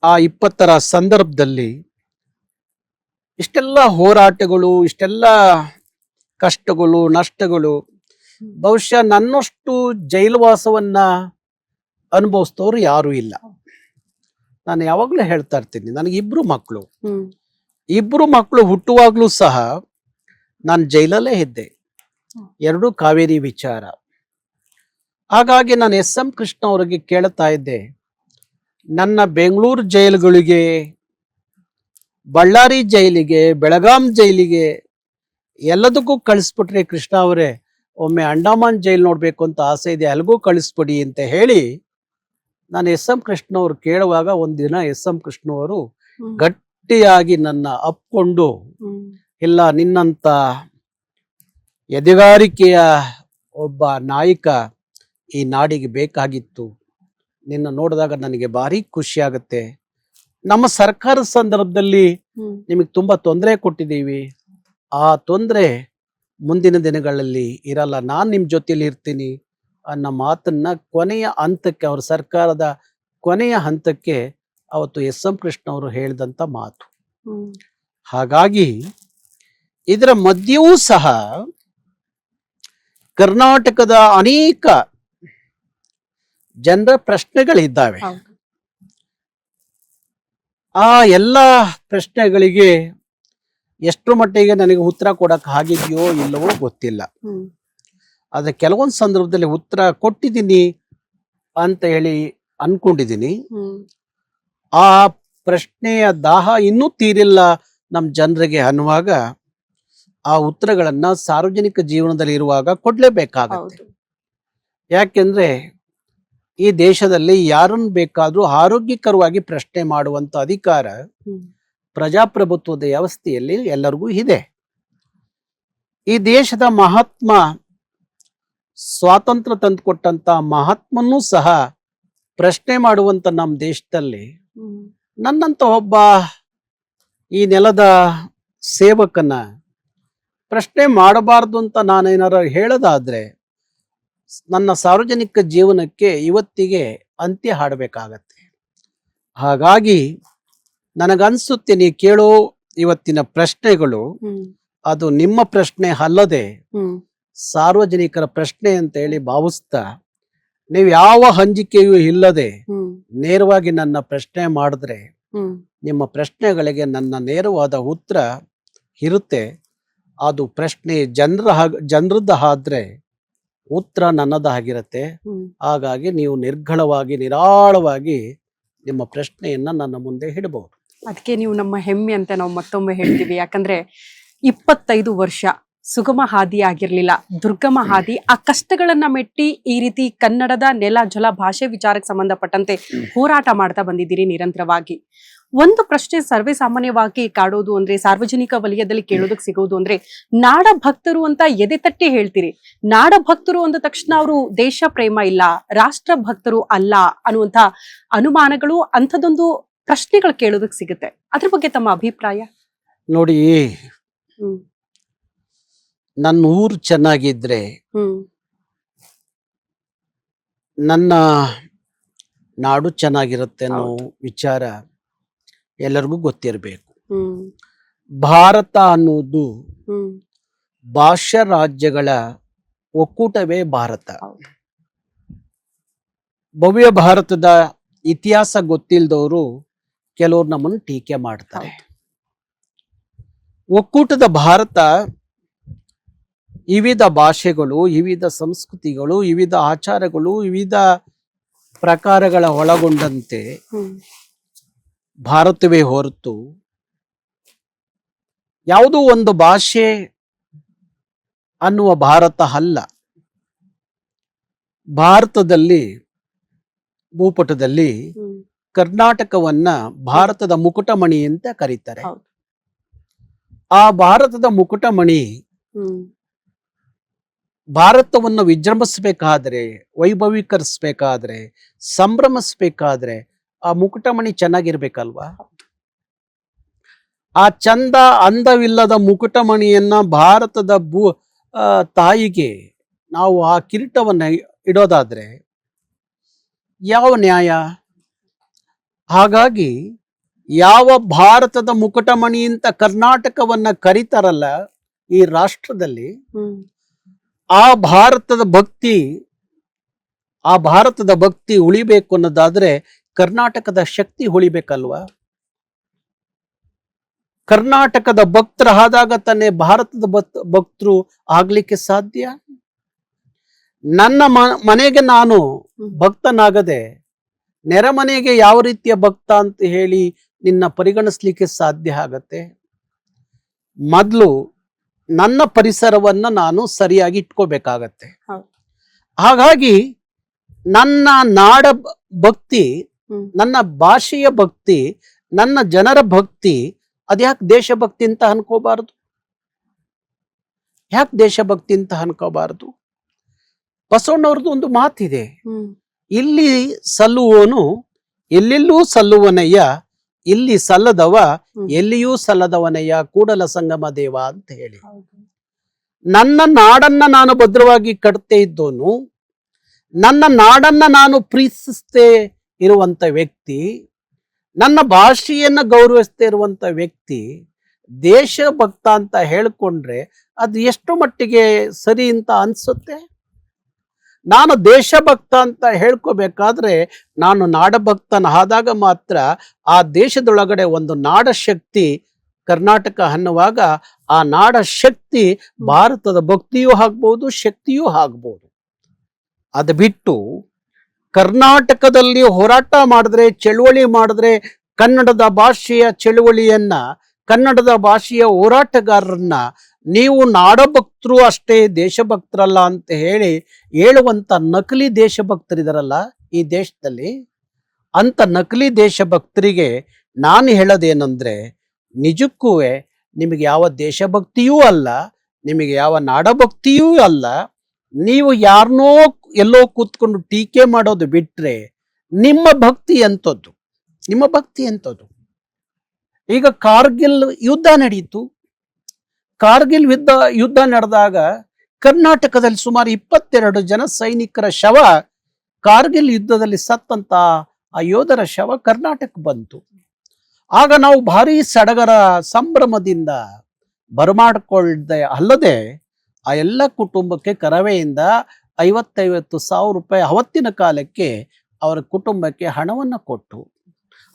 ಆ 20ರ ಸಂದರ್ಭದಲ್ಲಿ ಇಷ್ಟೆಲ್ಲ ಹೋರಾಟಗಳು, ಇಷ್ಟೆಲ್ಲ ಕಷ್ಟಗಳು, ನಷ್ಟಗಳು, ಬಹುಶಃ ನನ್ನಷ್ಟು ಜೈಲುವಾಸವನ್ನ ಅನುಭವಿಸಿದವರು ಯಾರೂ ಇಲ್ಲ. ನಾನು ಯಾವಾಗಲೂ ಹೇಳ್ತಾ ಇರ್ತೀನಿ, ನನಗೆ ಇಬ್ರು ಮಕ್ಕಳು ಹುಟ್ಟುವಾಗ್ಲೂ ಸಹ ನಾನು ಜೈಲಲ್ಲೇ ಇದ್ದೆ. 2 ಕಾವೇರಿ ವಿಚಾರ. ಹಾಗಾಗಿ ನಾನು ಎಸ್.ಎಂ. ಕೃಷ್ಣ ಅವರಿಗೆ ಕೇಳ್ತಾ ಇದ್ದೆ, ನನ್ನ ಬೆಂಗಳೂರು ಜೈಲುಗಳಿಗೆ, ಬಳ್ಳಾರಿ ಜೈಲಿಗೆ, ಬೆಳಗಾಂ ಜೈಲಿಗೆ ಎಲ್ಲದಕ್ಕೂ ಕಳಿಸ್ಬಿಟ್ರೆ ಕೃಷ್ಣ ಅವರೇ, ಒಮ್ಮೆ ಅಂಡಮಾನ್ ಜೈಲ್ ನೋಡ್ಬೇಕು ಅಂತ ಆಸೆ ಇದೆ, ಅಲ್ಲಿಗೂ ಕಳಿಸ್ಬಿಡಿ ಅಂತ ಹೇಳಿ ನಾನು ಎಸ್.ಎಂ. ಕೃಷ್ಣ ಅವರು ಕೇಳುವಾಗ ಒಂದಿನ ಎಸ್.ಎಂ. ಕೃಷ್ಣ ಅವರು ಗಟ್ಟಿಯಾಗಿ ನನ್ನ ಅಪ್ಕೊಂಡು, ಇಲ್ಲ, ನಿನ್ನಂತ ಎದೆಗಾರಿಕೆಯ ಒಬ್ಬ ನಾಯಕ ಈ ನಾಡಿಗೆ ಬೇಕಾಗಿತ್ತು, ನಿನ್ನ ನೋಡಿದಾಗ ನನಗೆ ಭಾರಿ ಖುಷಿ ಆಗುತ್ತೆ. ನಮ್ಮ ಸರ್ಕಾರದ ಸಂದರ್ಭದಲ್ಲಿ ನಿಮಗೆ ತುಂಬಾ ತೊಂದರೆ ಕೊಟ್ಟಿದ್ದೀವಿ, ಆ ತೊಂದರೆ ಮುಂದಿನ ದಿನಗಳಲ್ಲಿ ಇರಲ್ಲ, ನಾನು ನಿಮ್ಮ ಜೊತೆಲಿ ಇರ್ತೀನಿ ಅನ್ನೋ ಮಾತನ್ನ ಕೊನೆಯ ಹಂತಕ್ಕೆ, ಅವ್ರ ಸರ್ಕಾರದ ಕೊನೆಯ ಹಂತಕ್ಕೆ ಅವತ್ತು ಎಸ್.ಎಂ. ಕೃಷ್ಣ ಅವರು ಹೇಳಿದಂತ ಮಾತು. ಹಾಗಾಗಿ ಇದರ ಮಧ್ಯೆಯೂ ಸಹ ಕರ್ನಾಟಕದ ಅನೇಕ ಜನರ ಪ್ರಶ್ನೆಗಳಿದ್ದಾವೆ. ಆ ಎಲ್ಲ ಪ್ರಶ್ನೆಗಳಿಗೆ ಎಷ್ಟರ ಮಟ್ಟಿಗೆ ನನಗೆ ಉತ್ತರ ಕೊಡಕ್ ಆಗಿದೆಯೋ ಇಲ್ಲವೋ ಗೊತ್ತಿಲ್ಲ. ಆದ್ರೆ ಕೆಲವೊಂದು ಸಂದರ್ಭದಲ್ಲಿ ಉತ್ತರ ಕೊಟ್ಟಿದ್ದೀನಿ ಅಂತ ಹೇಳಿ ಅನ್ಕೊಂಡಿದ್ದೀನಿ. ಆ ಪ್ರಶ್ನೆಯ ದಾಹ ಇನ್ನೂ ತೀರಿಲ್ಲ ನಮ್ಮ ಜನರಿಗೆ ಅನ್ನುವಾಗ ಆ ಉತ್ತರಗಳನ್ನ ಸಾರ್ವಜನಿಕ ಜೀವನದಲ್ಲಿ ಇರುವಾಗ ಕೊಡ್ಲೇಬೇಕಾಗತ್ತೆ. ಯಾಕೆಂದ್ರೆ ಈ ದೇಶದಲ್ಲಿ ಯಾರನ್ನು ಬೇಕಾದ್ರೂ ಆರೋಗ್ಯಕರವಾಗಿ ಪ್ರಶ್ನೆ ಮಾಡುವಂತ ಅಧಿಕಾರ ಪ್ರಜಾಪ್ರಭುತ್ವದ ವ್ಯವಸ್ಥೆಯಲ್ಲಿ ಎಲ್ಲರಿಗೂ ಇದೆ. ಈ ದೇಶದ ಮಹಾತ್ಮ, ಸ್ವಾತಂತ್ರ್ಯ ತಂದುಕೊಟ್ಟಂತ ಮಹಾತ್ಮನೂ ಸಹ ಪ್ರಶ್ನೆ ಮಾಡುವಂತ ನಮ್ಮ ದೇಶದಲ್ಲಿ ನನ್ನಂತ ಒಬ್ಬ ಈ ನೆಲದ ಸೇವಕನ ಪ್ರಶ್ನೆ ಮಾಡಬಾರ್ದು ಅಂತ ನಾನೇನಾರ ಹೇಳೋದಾದ್ರೆ ನನ್ನ ಸಾರ್ವಜನಿಕ ಜೀವನಕ್ಕೆ ಇವತ್ತಿಗೆ ಅಂತ್ಯ ಹಾಡಬೇಕಾಗತ್ತೆ. ಹಾಗಾಗಿ ನನಗನ್ಸುತ್ತೆ, ನೀವು ಕೇಳೋ ಇವತ್ತಿನ ಪ್ರಶ್ನೆಗಳು ಅದು ನಿಮ್ಮ ಪ್ರಶ್ನೆ ಅಲ್ಲದೆ ಸಾರ್ವಜನಿಕರ ಪ್ರಶ್ನೆ ಅಂತ ಹೇಳಿ ಭಾವಿಸ್ತಾ, ನೀವು ಯಾವ ಹಂಜಿಕೆಯೂ ಇಲ್ಲದೆ ನೇರವಾಗಿ ನನ್ನ ಪ್ರಶ್ನೆ ಮಾಡಿದ್ರೆ ನಿಮ್ಮ ಪ್ರಶ್ನೆಗಳಿಗೆ ನನ್ನ ನೇರವಾದ ಉತ್ತರ ಇರುತ್ತೆ. ಅದು ಪ್ರಶ್ನೆ ಜನರದ್ದಾದ್ರೆ ಉತ್ತರ ನನ್ನದಾಗಿರುತ್ತೆ. ಹಾಗಾಗಿ ನೀವು ನಿರ್ಘಳವಾಗಿ, ನಿರಾಳವಾಗಿ ನಿಮ್ಮ ಪ್ರಶ್ನೆಯನ್ನ ನನ್ನ ಮುಂದೆ ಇಡಬಹುದು. ಅದಕ್ಕೆ ನೀವು ನಮ್ಮ ಹೆಮ್ಮೆ ಅಂತ ನಾವು ಮತ್ತೊಮ್ಮೆ ಹೇಳ್ತೀವಿ. ಯಾಕಂದ್ರೆ 25 ವರ್ಷ ಸುಗಮ ಹಾದಿ ಆಗಿರ್ಲಿಲ್ಲ, ದುರ್ಗಮ ಹಾದಿ. ಆ ಕಷ್ಟಗಳನ್ನ ಮೆಟ್ಟಿ ಈ ರೀತಿ ಕನ್ನಡದ ನೆಲ, ಜಲ, ಭಾಷೆ ವಿಚಾರಕ್ಕೆ ಸಂಬಂಧಪಟ್ಟಂತೆ ಹೋರಾಟ ಮಾಡ್ತಾ ಬಂದಿದ್ದೀರಿ ನಿರಂತರವಾಗಿ. ಒಂದು ಪ್ರಶ್ನೆ ಸರ್ವೇ ಸಾಮಾನ್ಯವಾಗಿ ಕಾಡೋದು ಅಂದ್ರೆ, ಸಾರ್ವಜನಿಕ ವಲಯದಲ್ಲಿ ಕೇಳೋದಕ್ಕೆ ಸಿಗೋದು ಅಂದ್ರೆ, ನಾಡ ಭಕ್ತರು ಅಂತ ಎದೆ ತಟ್ಟಿ ಹೇಳ್ತೀರಿ. ನಾಡ ಭಕ್ತರು ಅಂದ ತಕ್ಷಣ ಅವರು ದೇಶ ಪ್ರೇಮ ಇಲ್ಲ, ರಾಷ್ಟ್ರ ಭಕ್ತರು ಅಲ್ಲ ಅನ್ನುವಂತ ಅನುಮಾನಗಳು, ಅಂಥದ್ದೊಂದು ಪ್ರಶ್ನೆಗಳು ಕೇಳೋದಕ್ಕೆ ಸಿಗುತ್ತೆ. ಅದ್ರ ಬಗ್ಗೆ ತಮ್ಮ ಅಭಿಪ್ರಾಯ? ನೋಡಿ, ನನ್ನ ಊರು ಚೆನ್ನಾಗಿದ್ರೆ ನನ್ನ ನಾಡು ಚೆನ್ನಾಗಿರುತ್ತೆ ಅನ್ನೋ ವಿಚಾರ ಎಲ್ಲರಿಗೂ ಗೊತ್ತಿರಬೇಕು. ಭಾರತ ಅನ್ನೋದು ಭಾಷಾ ರಾಜ್ಯಗಳ ಒಕ್ಕೂಟವೇ ಭಾರತ. ಭವ್ಯ ಭಾರತದ ಇತಿಹಾಸ ಗೊತ್ತಿಲ್ಲದವರು ಕೆಲವರು ನಮ್ಮನ್ನು ಟೀಕೆ ಮಾಡ್ತಾರೆ. ಒಕ್ಕೂಟದ ಭಾರತ ವಿವಿಧ ಭಾಷೆಗಳು, ವಿವಿಧ ಸಂಸ್ಕೃತಿಗಳು, ವಿವಿಧ ಆಚಾರಗಳು, ವಿವಿಧ ಪ್ರಕಾರಗಳ ಒಳಗೊಂಡಂತೆ ಭಾರತವೇ ಹೊರತು ಯಾವುದೋ ಒಂದು ಭಾಷೆ ಅನ್ನುವ ಭಾರತ ಅಲ್ಲ. ಭಾರತದಲ್ಲಿ, ಭೂಪಟದಲ್ಲಿ ಕರ್ನಾಟಕವನ್ನ ಭಾರತದ ಮುಕುಟಮಣಿ ಅಂತ ಕರೀತಾರೆ. ಆ ಭಾರತದ ಮುಕುಟಮಣಿ ಭಾರತವನ್ನು ವಿಜೃಂಭಿಸಬೇಕಾದ್ರೆ, ವೈಭವೀಕರಿಸಬೇಕಾದ್ರೆ, ಸಂಭ್ರಮಿಸಬೇಕಾದ್ರೆ ಆ ಮುಕುಟಮಣಿ ಚೆನ್ನಾಗಿರ್ಬೇಕಲ್ವಾ? ಆ ಚಂದ ಅಂದವಿಲ್ಲದ ಮುಕುಟಮಣಿಯನ್ನ ಭಾರತದ ತಾಯಿಗೆ ನಾವು ಆ ಕಿರೀಟವನ್ನ ಇಡೋದಾದ್ರೆ ಯಾವ ನ್ಯಾಯ? ಹಾಗಾಗಿ ಯಾವ ಭಾರತದ ಮುಕುಟಮಣಿ ಅಂತ ಕರ್ನಾಟಕವನ್ನ ಕರೀತಾರಲ್ಲ ಈ ರಾಷ್ಟ್ರದಲ್ಲಿ, ಆ ಭಾರತದ ಭಕ್ತಿ ಉಳಿಬೇಕು ಅನ್ನೋದಾದ್ರೆ ಕರ್ನಾಟಕದ ಶಕ್ತಿ ಉಳಿಬೇಕಲ್ವಾ? ಕರ್ನಾಟಕದ ಭಕ್ತರ ಆದಾಗ ತಾನೇ ಭಾರತದ ಭಕ್ತರು ಆಗ್ಲಿಕ್ಕೆ ಸಾಧ್ಯ. ನನ್ನ ಮನೆಗೆ ನಾನು ಭಕ್ತನಾಗದೆ ನೆರೆಮನೆಗೆ ಯಾವ ರೀತಿಯ ಭಕ್ತ ಅಂತ ಹೇಳಿ ನಿನ್ನ ಪರಿಗಣಿಸ್ಲಿಕ್ಕೆ ಸಾಧ್ಯ ಆಗತ್ತೆ? ಮೊದಲು ನನ್ನ ಪರಿಸರವನ್ನ ನಾನು ಸರಿಯಾಗಿ ಇಟ್ಕೋಬೇಕಾಗತ್ತೆ. ಹಾಗಾಗಿ ನನ್ನ ನಾಡ ಭಕ್ತಿ, ನನ್ನ ಭಾಷೆಯ ಭಕ್ತಿ, ನನ್ನ ಜನರ ಭಕ್ತಿ ಅದ್ಯಾಕೆ ದೇಶಭಕ್ತಿ ಅಂತ ಅನ್ಕೋಬಾರದು? ಯಾಕೆ ದೇಶಭಕ್ತಿ ಅಂತ ಅನ್ಕೋಬಾರದು? ಬಸವಣ್ಣವ್ರದ್ದು ಒಂದು ಮಾತಿದೆ, ಇಲ್ಲಿ ಸಲ್ಲುವವನು ಎಲ್ಲೆಲ್ಲೂ ಸಲ್ಲುವನಯ್ಯ, ಇಲ್ಲಿ ಸಲ್ಲದವ ಎಲ್ಲಿಯೂ ಸಲ್ಲದವನಯ್ಯ, ಕೂಡಲ ಸಂಗಮ ದೇವ ಅಂತ ಹೇಳಿ. ನನ್ನ ನಾಡನ್ನ ನಾನು ಭದ್ರವಾಗಿ ಕಟ್ತೇ ಇದ್ದೋನು, ನನ್ನ ನಾಡನ್ನ ನಾನು ಪ್ರೀತಿಸ್ತೇ ಇರುವಂತ ವ್ಯಕ್ತಿ, ನನ್ನ ಭಾಷೆಯನ್ನ ಗೌರವಿಸ್ತೇ ಇರುವಂತ ವ್ಯಕ್ತಿ ದೇಶಭಕ್ತ ಅಂತ ಹೇಳ್ಕೊಂಡ್ರೆ ಅದು ಎಷ್ಟು ಮಟ್ಟಿಗೆ ಸರಿ ಅಂತ ಅನ್ಸುತ್ತೆ? ನಾನು ದೇಶಭಕ್ತ ಅಂತ ಹೇಳ್ಕೋಬೇಕಾದ್ರೆ ನಾನು ನಾಡಭಕ್ತನಾದಾಗ ಮಾತ್ರ ಆ ದೇಶದೊಳಗಡೆ ಒಂದು ನಾಡ ಶಕ್ತಿ ಕರ್ನಾಟಕ ಅನ್ನುವಾಗ ಆ ನಾಡ ಶಕ್ತಿ ಭಾರತದ ಭಕ್ತಿಯೂ ಆಗ್ಬಹುದು, ಶಕ್ತಿಯೂ ಆಗ್ಬಹುದು. ಅದು ಬಿಟ್ಟು ಕರ್ನಾಟಕದಲ್ಲಿ ಹೋರಾಟ ಮಾಡಿದ್ರೆ, ಚಳುವಳಿ ಮಾಡಿದ್ರೆ, ಕನ್ನಡದ ಭಾಷೆಯ ಚಳುವಳಿಯನ್ನ, ಕನ್ನಡದ ಭಾಷೆಯ ಹೋರಾಟಗಾರರನ್ನ ನೀವು ನಾಡಭಕ್ತರು ಅಷ್ಟೇ ದೇಶಭಕ್ತರಲ್ಲ ಅಂತ ಹೇಳುವಂತ ನಕಲಿ ದೇಶಭಕ್ತರಿದಾರಲ್ಲ ಈ ದೇಶದಲ್ಲಿ, ಅಂತ ನಕಲಿ ದೇಶಭಕ್ತರಿಗೆ ನಾನು ಹೇಳೋದೇನೆಂದ್ರೆ, ನಿಜಕ್ಕೂ ನಿಮಗೆ ಯಾವ ದೇಶಭಕ್ತಿಯೂ ಅಲ್ಲ, ನಿಮಗೆ ಯಾವ ನಾಡಭಕ್ತಿಯೂ ಅಲ್ಲ. ನೀವು ಯಾರನ್ನೋ ಎಲ್ಲೋ ಕೂತ್ಕೊಂಡು ಟೀಕೆ ಮಾಡೋದು ಬಿಟ್ರೆ ನಿಮ್ಮ ಭಕ್ತಿ ಎಂಥದ್ದು? ನಿಮ್ಮ ಭಕ್ತಿ ಎಂಥದ್ದು? ಈಗ ಕಾರ್ಗಿಲ್ ಯುದ್ಧ ನಡೀತು. ಕಾರ್ಗಿಲ್ ಯುದ್ಧ ನಡೆದಾಗ ಕರ್ನಾಟಕದಲ್ಲಿ ಸುಮಾರು 22 ಜನ ಸೈನಿಕರ ಶವ, ಕಾರ್ಗಿಲ್ ಯುದ್ಧದಲ್ಲಿ ಸತ್ತಂತ ಆ ಯೋಧರ ಶವ ಕರ್ನಾಟಕ ಬಂತು. ಆಗ ನಾವು ಭಾರಿ ಸಡಗರ ಸಂಭ್ರಮದಿಂದ ಬರಮಾಡ್ಕೊಳ್ದೆ ಅಲ್ಲದೆ ಆ ಎಲ್ಲ ಕುಟುಂಬಕ್ಕೆ ಕರವೆಯಿಂದ 50,000 ರೂಪಾಯಿ ಅವತ್ತಿನ ಕಾಲಕ್ಕೆ ಅವರ ಕುಟುಂಬಕ್ಕೆ ಹಣವನ್ನು ಕೊಟ್ಟು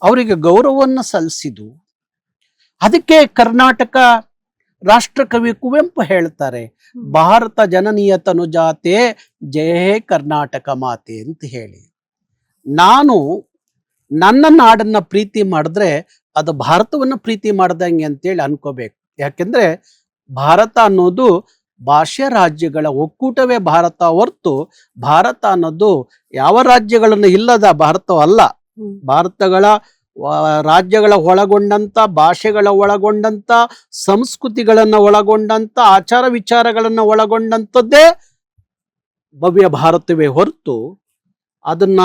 ಅವರಿಗೆ ಗೌರವವನ್ನು ಸಲ್ಲಿಸಿದು. ಅದಕ್ಕೆ ಕರ್ನಾಟಕ ರಾಷ್ಟ್ರಕವಿ ಕುವೆಂಪು ಹೇಳ್ತಾರೆ, ಭಾರತ ಜನನೀಯ ತನುಜಾತೆ ಜಯ ಹೇ ಕರ್ನಾಟಕ ಮಾತೆ ಅಂತ ಹೇಳಿ. ನಾನು ನನ್ನ ನಾಡನ್ನ ಪ್ರೀತಿ ಮಾಡಿದ್ರೆ ಅದು ಭಾರತವನ್ನ ಪ್ರೀತಿ ಮಾಡ್ದಂಗೆ ಅಂತೇಳಿ ಅನ್ಕೋಬೇಕು. ಯಾಕೆಂದ್ರೆ ಭಾರತ ಅನ್ನೋದು ಭಾಷೆ ರಾಜ್ಯಗಳ ಒಕ್ಕೂಟವೇ ಭಾರತ ಹೊರತು ಭಾರತ ಅನ್ನೋದು ಯಾವ ರಾಜ್ಯಗಳನ್ನು ಇಲ್ಲದ ಭಾರತವಲ್ಲ. ಭಾರತಗಳ ರಾಜ್ಯಗಳ ಒಳಗೊಂಡಂತ, ಭಾಷೆಗಳ ಒಳಗೊಂಡಂತ, ಸಂಸ್ಕೃತಿಗಳನ್ನ ಒಳಗೊಂಡಂತ, ಆಚಾರ ವಿಚಾರಗಳನ್ನ ಒಳಗೊಂಡಂಥದ್ದೇ ಭವ್ಯ ಭಾರತವೇ ಹೊರತು ಅದನ್ನ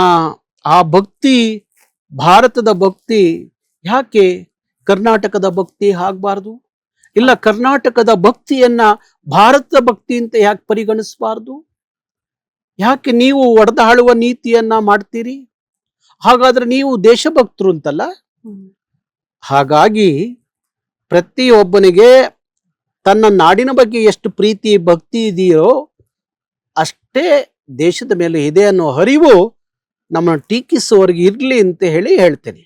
ಆ ಭಕ್ತಿ, ಭಾರತದ ಭಕ್ತಿ ಯಾಕೆ ಕರ್ನಾಟಕದ ಭಕ್ತಿ ಆಗ್ಬಾರ್ದು? ಇಲ್ಲ ಕರ್ನಾಟಕದ ಭಕ್ತಿಯನ್ನ ಭಾರತದ ಭಕ್ತಿ ಅಂತ ಯಾಕೆ ಪರಿಗಣಿಸಬಾರ್ದು? ಯಾಕೆ ನೀವು ಒಡೆದಾಳುವ ನೀತಿಯನ್ನ ಮಾಡ್ತೀರಿ? ಹಾಗಾದ್ರೆ ನೀವು ದೇಶಭಕ್ತರು ಅಂತಲ್ಲ. ಹಾಗಾಗಿ ಪ್ರತಿಯೊಬ್ಬನಿಗೆ ತನ್ನ ನಾಡಿನ ಬಗ್ಗೆ ಎಷ್ಟು ಪ್ರೀತಿ ಭಕ್ತಿ ಇದೆಯೋ ಅಷ್ಟೇ ದೇಶದ ಮೇಲೆ ಇದೆ ಅನ್ನೋ ಅರಿವು ನಮ್ಮ ಟೀಕಿಸುವವರಿಗೆ ಇರ್ಲಿ ಅಂತ ಹೇಳಿ ಹೇಳ್ತೇನೆ.